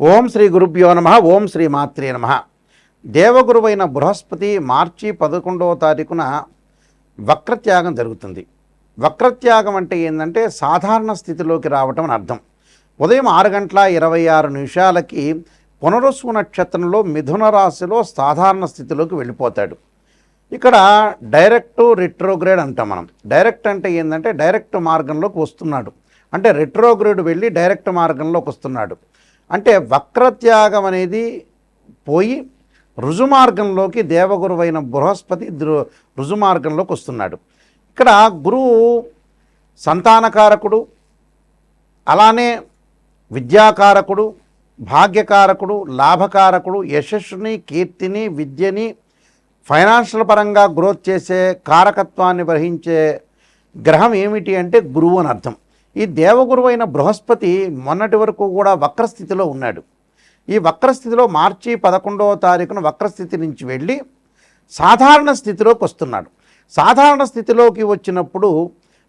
ఓం శ్రీ గురుభ్యో నమ. ఓం శ్రీ మాత్రే నమ. దేవగురువైన బృహస్పతి మార్చి 11వ తారీఖున వక్రత్యాగం జరుగుతుంది. వక్రత్యాగం అంటే ఏంటంటే సాధారణ స్థితిలోకి రావటం అని అర్థం. ఉదయం 6:26 పునరుసు నక్షత్రంలో మిథున రాశిలో సాధారణ స్థితిలోకి వెళ్ళిపోతాడు. ఇక్కడ డైరెక్ట్ రెట్రోగ్రేడ్ అంటాం మనం. డైరెక్ట్ అంటే ఏంటంటే డైరెక్ట్ మార్గంలోకి వస్తున్నాడు, అంటే రెట్రోగ్రేడ్ వెళ్ళి డైరెక్ట్ మార్గంలోకి వస్తున్నాడు. అంటే వక్రత్యాగం అనేది పోయి రుజుమార్గంలోకి దేవగురువైన బృహస్పతి రుజుమార్గంలోకి వస్తున్నాడు. ఇక్కడ గురువు సంతానకారకుడు, అలానే విద్యాకారకుడు, భాగ్యకారకుడు, లాభకారకుడు, యశస్సుని, కీర్తిని, విద్యని, ఫైనాన్షియల్ పరంగా గ్రోత్ చేసే కారకత్వాన్ని వహించే గ్రహం ఏమిటి అంటే గురువు అని అర్థం. ఈ దేవగురువైన బృహస్పతి మొన్నటి వరకు కూడా వక్రస్థితిలో ఉన్నాడు. ఈ వక్రస్థితిలో మార్చి 11వ తారీఖున వక్రస్థితి నుంచి వెళ్ళి సాధారణ స్థితిలోకి వస్తున్నాడు. సాధారణ స్థితిలోకి వచ్చినప్పుడు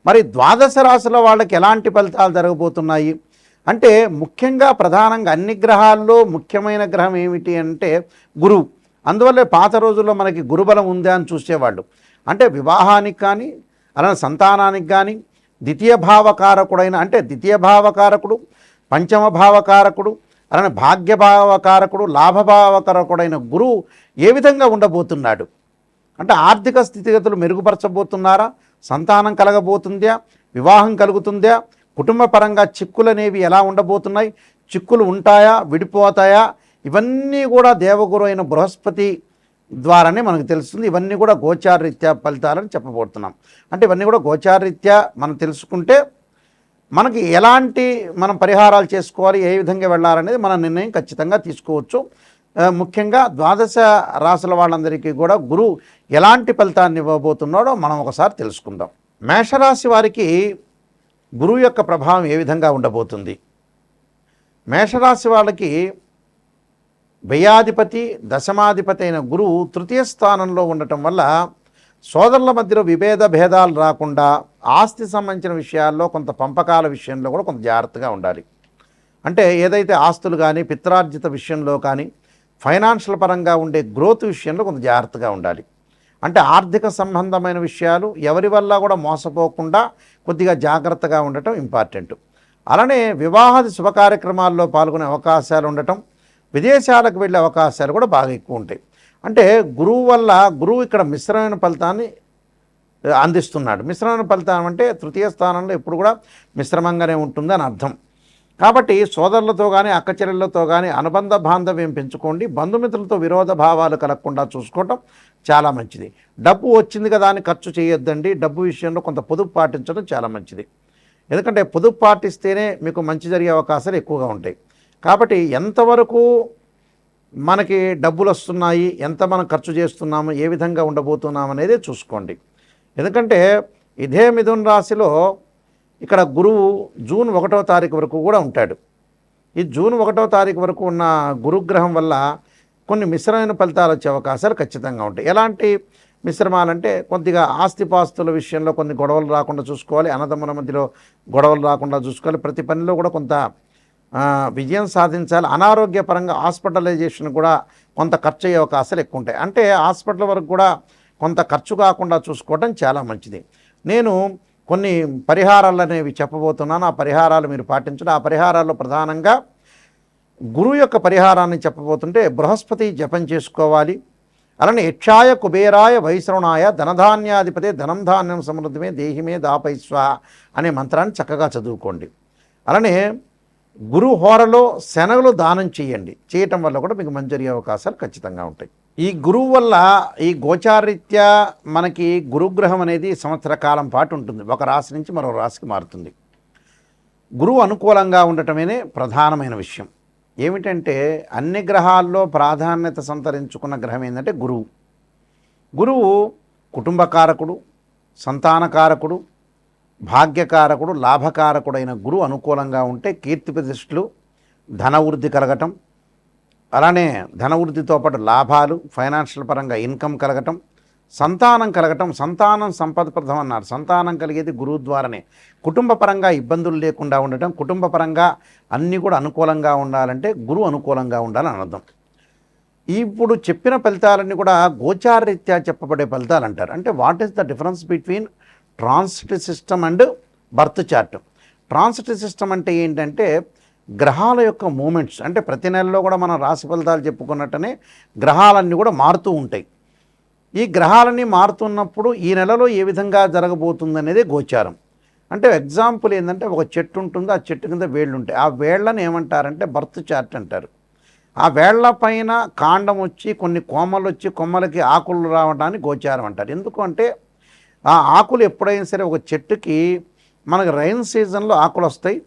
మరి ద్వాదశ రాశుల వాళ్ళకి ఎలాంటి ఫలితాలు జరగబోతున్నాయి అంటే, ముఖ్యంగా ప్రధానంగా అన్ని గ్రహాల్లో ముఖ్యమైన గ్రహం ఏమిటి అంటే గురువు. అందువల్లే పాత రోజుల్లో మనకి గురుబలం ఉందా అని చూసేవాళ్ళు. అంటే వివాహానికి కానీ, అలానే సంతానానికి కానీ, ద్వితీయ భావకారకుడైన అంటే ద్వితీయ భావకారకుడు, పంచమ భావకారకుడు, అలానే భాగ్యభావకారకుడు, లాభభావకారకుడైన గురువు ఏ విధంగా ఉండబోతున్నాడు అంటే, ఆర్థిక స్థితిగతులు మెరుగుపరచబోతున్నారా, సంతానం కలగబోతుందా, వివాహం కలుగుతుందా, కుటుంబ పరంగా చిక్కులనేవి ఎలా ఉండబోతున్నాయి, చిక్కులు ఉంటాయా, విడిపోతాయా, ఇవన్నీ కూడా దేవగురు అయిన బృహస్పతి ద్వారానే మనకు తెలుస్తుంది. ఇవన్నీ కూడా గోచారరీత్యా ఫలితాలని చెప్పబోతున్నాం. అంటే ఇవన్నీ కూడా గోచారరీత్యా మనం తెలుసుకుంటే మనకి ఎలాంటి మనం పరిహారాలు చేసుకోవాలి, ఏ విధంగా వెళ్ళాలనేది మన నిర్ణయం ఖచ్చితంగా తీసుకోవచ్చు. ముఖ్యంగా ద్వాదశ రాశుల వాళ్ళందరికీ కూడా గురువు ఎలాంటి ఫలితాన్ని ఇవ్వబోతున్నాడో మనం ఒకసారి తెలుసుకుందాం. మేషరాశి వారికి గురువు యొక్క ప్రభావం ఏ విధంగా ఉండబోతుంది. మేషరాశి వాళ్ళకి వ్యయాధిపతి, దశమాధిపతి అయిన గురువు తృతీయ స్థానంలో ఉండటం వల్ల సోదరుల మధ్యలో విభేద భేదాలు రాకుండా ఆస్తి సంబంధించిన విషయాల్లో కొంత పంపకాల విషయంలో కూడా కొంత జాగ్రత్తగా ఉండాలి. అంటే ఏదైతే ఆస్తులు కానీ, పిత్రార్జిత విషయంలో కానీ, ఫైనాన్షియల్ పరంగా ఉండే గ్రోత్ విషయంలో కొంత జాగ్రత్తగా ఉండాలి. అంటే ఆర్థిక సంబంధమైన విషయాలు ఎవరి వల్ల కూడా మోసపోకుండా కొద్దిగా జాగ్రత్తగా ఉండటం ఇంపార్టెంట్. అలానే వివాహాది శుభ కార్యక్రమాల్లో పాల్గొనే అవకాశాలు ఉండటం, విదేశాలకు వెళ్ళే అవకాశాలు కూడా బాగా ఎక్కువ ఉంటాయి. అంటే గురువు ఇక్కడ మిశ్రమైన ఫలితాన్ని అందిస్తున్నాడు. మిశ్రమైన ఫలితం అంటే తృతీయ స్థానంలో ఎప్పుడు కూడా మిశ్రమంగానే ఉంటుందని అర్థం. కాబట్టి సోదరులతో కానీ, అక్కచెల్లెళ్ళతో కానీ అనుబంధ బాంధవ్యం పెంచుకోండి. బంధుమిత్రులతో విరోధ భావాలు కలగకుండా చూసుకోవటం చాలా మంచిది. డబ్బు వచ్చింది కదా అని ఖర్చు చేయొద్దండి. డబ్బు విషయంలో కొంత పొదుపు పాటించడం చాలా మంచిది. ఎందుకంటే పొదుపు పాటిస్తేనే మీకు మంచి జరిగే అవకాశాలు ఎక్కువగా ఉంటాయి. కాబట్టి ఎంతవరకు మనకి డబ్బులు వస్తున్నాయి, ఎంత మనం ఖర్చు చేస్తున్నాము, ఏ విధంగా ఉండబోతున్నాం అనేది చూసుకోండి. ఎందుకంటే ఇదే మిథున రాశిలో ఇక్కడ గురువు జూన్ 1వ తారీఖు వరకు కూడా ఉంటాడు. ఈ జూన్ 1వ తారీఖు వరకు ఉన్న గురుగ్రహం వల్ల కొన్ని మిశ్రమైన ఫలితాలు వచ్చే అవకాశాలు ఖచ్చితంగా ఉంటాయి. ఎలాంటి మిశ్రమాలంటే కొద్దిగా ఆస్తిపాస్తుల విషయంలో కొన్ని గొడవలు రాకుండా చూసుకోవాలి. అన్నదమ్ముల మధ్యలో గొడవలు రాకుండా చూసుకోవాలి. ప్రతి పనిలో కూడా కొంత విజయం సాధించాలి. అనారోగ్యపరంగా హాస్పిటలైజేషన్ కూడా కొంత ఖర్చు అయ్యే అవకాశాలు ఎక్కువ ఉంటాయి. అంటే హాస్పిటల్ వరకు కూడా కొంత ఖర్చు కాకుండా చూసుకోవడం చాలా మంచిది. నేను కొన్ని పరిహారాలు అనేవి చెప్పబోతున్నాను. ఆ పరిహారాలు మీరు పాటించడం. ఆ పరిహారాల్లో ప్రధానంగా గురువు యొక్క పరిహారాన్ని చెప్పబోతుంటే బృహస్పతి జపం చేసుకోవాలి. అలానే యక్షాయ కుబేరాయ వైశ్రవణాయ ధనధాన్యాధిపతే ధనం ధాన్యం సమృద్ధిమే దేహిమే దాపైస్వ అనే మంత్రాన్ని చక్కగా చదువుకోండి. అలానే గురు హోరలో శనగలు దానం చేయటం వల్ల కూడా మీకు మంచి జరిగే అవకాశాలు ఖచ్చితంగా ఉంటాయి. ఈ గురువు వల్ల ఈ గోచారరీత్యా మనకి గురుగ్రహం అనేది సంవత్సర కాలం పాటు ఉంటుంది. ఒక రాశి నుంచి మరో రాశికి మారుతుంది. గురువు అనుకూలంగా ఉండటమే ప్రధానమైన విషయం. ఏమిటంటే అన్ని గ్రహాల్లో ప్రాధాన్యత సంతరించుకున్న గ్రహం ఏంటంటే గురువు. గురువు కుటుంబకారకుడు, సంతానకారకుడు, భాగ్యకారకుడు, లాభకారకుడైన గురువు అనుకూలంగా ఉంటే కీర్తి ప్రతిష్టలు, ధనవృద్ధి కలగటం, అలానే ధనవృద్ధితో పాటు లాభాలు, ఫైనాన్షియల్ పరంగా ఇన్కమ్ కలగటం, సంతానం కలగటం, సంతానం సంపదప్రదం అన్నారు. సంతానం కలిగేది గురువు ద్వారానే. కుటుంబ పరంగా ఇబ్బందులు లేకుండా ఉండటం, కుటుంబ పరంగా అన్నీ కూడా అనుకూలంగా ఉండాలంటే గురువు అనుకూలంగా ఉండాలని అర్థం. ఇప్పుడు చెప్పిన ఫలితాలన్నీ కూడా గోచారరీత్యా చెప్పబడే ఫలితాలు అంటారు. అంటే what is the difference between transit system and birth chart? Transit system అంటే ఏంటంటే గ్రహాల యొక్క మూమెంట్స్. అంటే ప్రతి నెలలో కూడా మనం రాశి ఫలితాలు చెప్పుకున్నట్టనే గ్రహాలన్నీ కూడా మారుతూ ఉంటాయి. ఈ గ్రహాలన్నీ మారుతున్నప్పుడు ఈ నెలలో ఏ విధంగా జరగబోతుంది అనేది గోచారం. అంటే ఎగ్జాంపుల్ ఏంటంటే ఒక చెట్టు ఉంటుంది, ఆ చెట్టు కింద వేళ్ళు ఉంటాయి. ఆ వేళ్ళని ఏమంటారంటే బర్త్ చార్ట్ అంటారు. ఆ వేళ్ల పైన కాండం వచ్చి కొన్ని కొమ్మలు వచ్చి కొమ్మలకి ఆకులు రావడాన్ని గోచారం అంటారు. ఎందుకు అంటే ఆ ఆకులు ఎప్పుడైనా సరే ఒక చెట్టుకి మనకు రైన్ సీజన్లో ఆకులు వస్తాయి,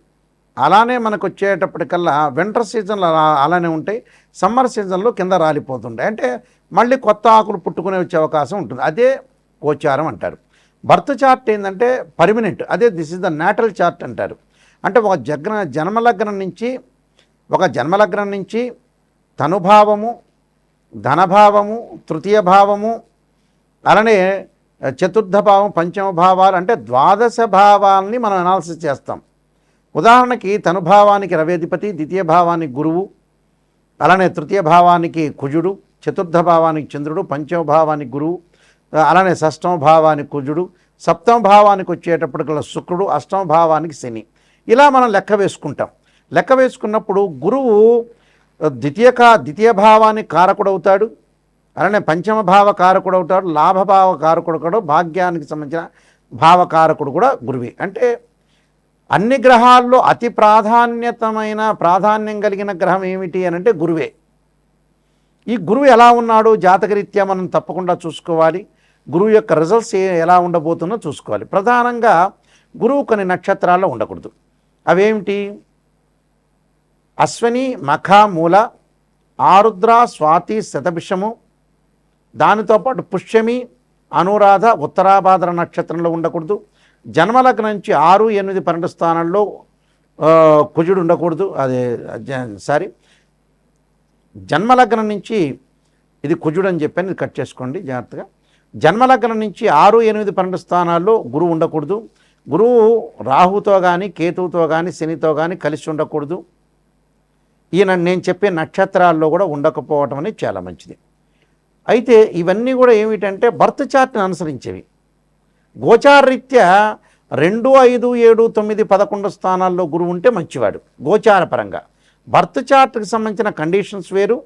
అలానే మనకు వచ్చేటప్పటికల్లా వింటర్ సీజన్లో అలానే ఉంటాయి, సమ్మర్ సీజన్లో కింద రాలిపోతుంటాయి. అంటే మళ్ళీ కొత్త ఆకులు పుట్టుకునే వచ్చే అవకాశం ఉంటుంది. అదే గోచారం అంటారు. బర్త్ చార్ట్ ఏంటంటే పర్మినెంట్, అదే this is the natal chart అంటారు. అంటే ఒక జన్మలగ్నం నుంచి తనుభావము, ధనభావము, తృతీయ భావము, అలానే చతుర్థ భావం, పంచమ భావాలు, అంటే ద్వాదశ భావాలని మనం అనాలిసిస్ చేస్తాం. ఉదాహరణకి తనుభావానికి రవేధిపతి, ద్వితీయ భావానికి గురువు, అలానే తృతీయ భావానికి కుజుడు, చతుర్థ భావానికి చంద్రుడు, పంచమ భావానికి గురువు, అలానే షష్టమ భావానికి కుజుడు, సప్తమ భావానికి వచ్చేటప్పటికల్లా శుక్రుడు, అష్టమ భావానికి శని. ఇలా మనం లెక్క వేసుకుంటాం. లెక్క వేసుకున్నప్పుడు గురువు ద్వితీయ భావానికి కారకుడవుతాడు, అలానే పంచమ భావ కారకుడు అవుతాడు, లాభభావ కారకుడు కూడా, భాగ్యానికి సంబంధించిన భావకారకుడు కూడా గురువే. అంటే అన్ని గ్రహాల్లో అతి ప్రాధాన్యం కలిగిన గ్రహం ఏమిటి అని అంటే గురువే. ఈ గురువు ఎలా ఉన్నాడో జాతకరీత్యా మనం తప్పకుండా చూసుకోవాలి. గురువు యొక్క రిజల్ట్స్ ఎలా ఉండబోతుందో చూసుకోవాలి. ప్రధానంగా గురువు కొన్ని నక్షత్రాల్లో ఉండకూడదు. అవేమిటి? అశ్విని, మఖ, మూల, ఆరుద్ర, స్వాతి, శతభిషము, దానితో పాటు పుష్యమి, అనురాధ, ఉత్తరాభాద్ర నక్షత్రంలో ఉండకూడదు. జన్మలగ్నం నుంచి 6, 8, 12 స్థానాల్లో కుజుడు ఉండకూడదు. జన్మలగ్నం నుంచి, ఇది కుజుడు అని చెప్పాను, ఇది కట్ చేసుకోండి జాగ్రత్తగా. జన్మలగ్నం నుంచి 6, 8, 12 స్థానాల్లో గురువు ఉండకూడదు. గురువు రాహుతో కానీ, కేతువుతో కానీ, శనితో కానీ కలిసి ఉండకూడదు. నేను చెప్పే నక్షత్రాల్లో కూడా ఉండకపోవటం అనేది చాలా మంచిది. అయితే ఇవన్నీ కూడా ఏమిటంటే బర్త్ చార్ట్ని అనుసరించేవి. గోచారరీత్యా 2, 5, 7, 9, 11 స్థానాల్లో గురువు ఉంటే మంచివాడు గోచారపరంగా. బర్త్ చార్ట్కి సంబంధించిన కండిషన్స్ వేరు,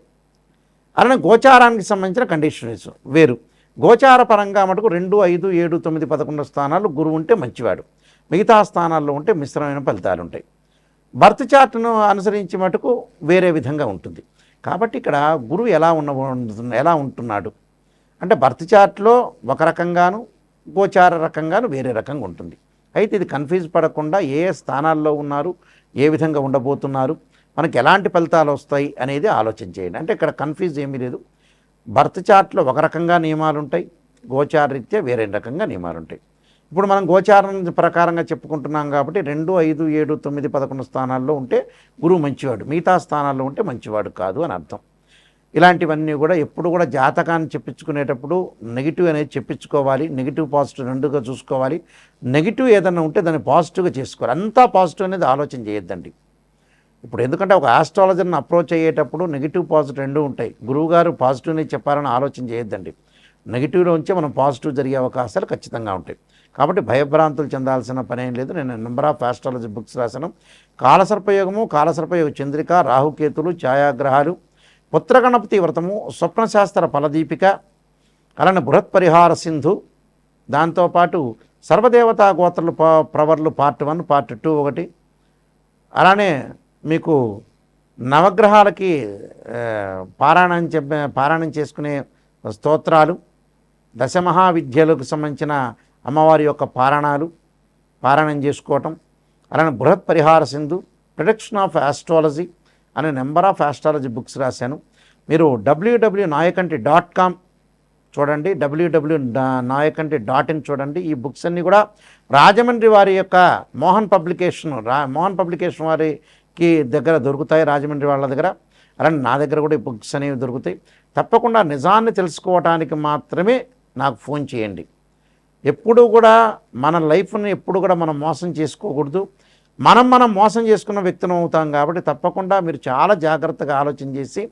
అలానే గోచారానికి సంబంధించిన కండిషన్స్ వేరు. గోచార పరంగా మటుకు 2, 5, 7, 9, 11 స్థానాలు గురువు ఉంటే మంచివాడు. మిగతా స్థానాల్లో ఉంటే మిశ్రమైన ఫలితాలు ఉంటాయి. బర్త్ చార్ట్ను అనుసరించి మటుకు వేరే విధంగా ఉంటుంది. కాబట్టి ఇక్కడ గురువు ఎలా ఉంటున్నాడు అంటే బర్త్ చార్ట్లో ఒక రకంగాను, గోచార రకంగాను వేరే రకంగా ఉంటుంది. అయితే ఇది కన్ఫ్యూజ్ పడకుండా ఏ స్థానాల్లో ఉన్నారు, ఏ విధంగా ఉండబోతున్నారు, మనకి ఎలాంటి ఫలితాలు వస్తాయి అనేది ఆలోచన చేయండి. అంటే ఇక్కడ కన్ఫ్యూజ్ ఏమీ లేదు. బర్త్ చార్ట్లో ఒక రకంగా నియమాలు ఉంటాయి, గోచారరీత్యా వేరే రకంగా నియమాలు ఉంటాయి. ఇప్పుడు మనం గోచారం ప్రకారంగా చెప్పుకుంటున్నాం కాబట్టి 2, 5, 7, 9, 11 స్థానాల్లో ఉంటే గురువు మంచివాడు, మిగతా స్థానాల్లో ఉంటే మంచివాడు కాదు అని అర్థం. ఇలాంటివన్నీ కూడా ఎప్పుడు కూడా జాతకాన్ని చెప్పించుకునేటప్పుడు నెగిటివ్ అనేది చెప్పించుకోవాలి. నెగిటివ్ పాజిటివ్ రెండుగా చూసుకోవాలి. నెగిటివ్ ఏదన్నా ఉంటే దాన్ని పాజిటివ్గా చేసుకోవాలి. అంతా పాజిటివ్ అనేది ఆలోచన చేయొద్దండి. ఇప్పుడు ఎందుకంటే ఒక ఆస్ట్రాలజర్ని అప్రోచ్ అయ్యేటప్పుడు నెగిటివ్ పాజిటివ్ రెండూ ఉంటాయి. గురువుగారు పాజిటివ్ని చెప్పాలని ఆలోచన చేయొద్దండి. నెగిటివ్లో ఉంచే మనం పాజిటివ్ జరిగే అవకాశాలు ఖచ్చితంగా ఉంటాయి. కాబట్టి భయభ్రాంతులు చెందాల్సిన పని ఏం లేదు. నేను నెంబర్ ఆఫ్ ఆస్ట్రాలజీ బుక్స్ రాశాను. కాలసర్పయోగము, కాలసర్పయోగ చంద్రిక, రాహుకేతులు, ఛాయాగ్రహాలు, పుత్రగణపతి వ్రతము, స్వప్నశాస్త్ర ఫలదీపిక, అలానే బృహత్ పరిహార సింధు, దాంతోపాటు సర్వదేవతా గోత్రలు ప్రవర్లు పార్ట్ 1, పార్ట్ 2 ఒకటి, అలానే మీకు నవగ్రహాలకి పారాయణం చేసుకునే స్తోత్రాలు, దశమహావిద్యలకు సంబంధించిన అమ్మవారి యొక్క పారాయణం చేసుకోవటం, అలానే బృహత్ పరిహార సింధు, ప్రొడక్షన్ ఆఫ్ ఆస్ట్రాలజీ అనే నెంబర్ ఆఫ్ ఆస్ట్రాలజీ బుక్స్ రాశాను. మీరు www.nayakanti.com చూడండి, www.nayakanti.in చూడండి. ఈ బుక్స్ అన్నీ కూడా రాజమండ్రి వారి యొక్క మోహన్ పబ్లికేషన్ వారికి దగ్గర దొరుకుతాయి, రాజమండ్రి వాళ్ళ దగ్గర. అలానే నా దగ్గర కూడా ఈ బుక్స్ అనేవి దొరుకుతాయి. తప్పకుండా నిజాన్ని తెలుసుకోవడానికి మాత్రమే నాకు ఫోన్ చేయండి. ఎప్పుడూ కూడా మన లైఫ్ని ఎప్పుడు కూడా మనం మోసం చేసుకోకూడదు. మనం మోసం చేసుకున్న వ్యక్తులం అవుతాం కాబట్టి తప్పకుండా మీరు చాలా జాగ్రత్తగా ఆలోచన చేసి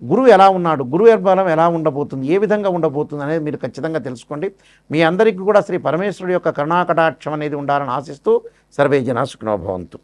గురువు ఎలా ఉన్నాడు, గురువు బలం ఎలా ఉండబోతుంది, ఏ విధంగా ఉండబోతుంది అనేది మీరు ఖచ్చితంగా తెలుసుకోండి. మీ అందరికీ కూడా శ్రీ పరమేశ్వరుడి యొక్క కరుణాకటాక్షం అనేది ఉండాలని ఆశిస్తూ సర్వే జనా సుఖినో భవంతు.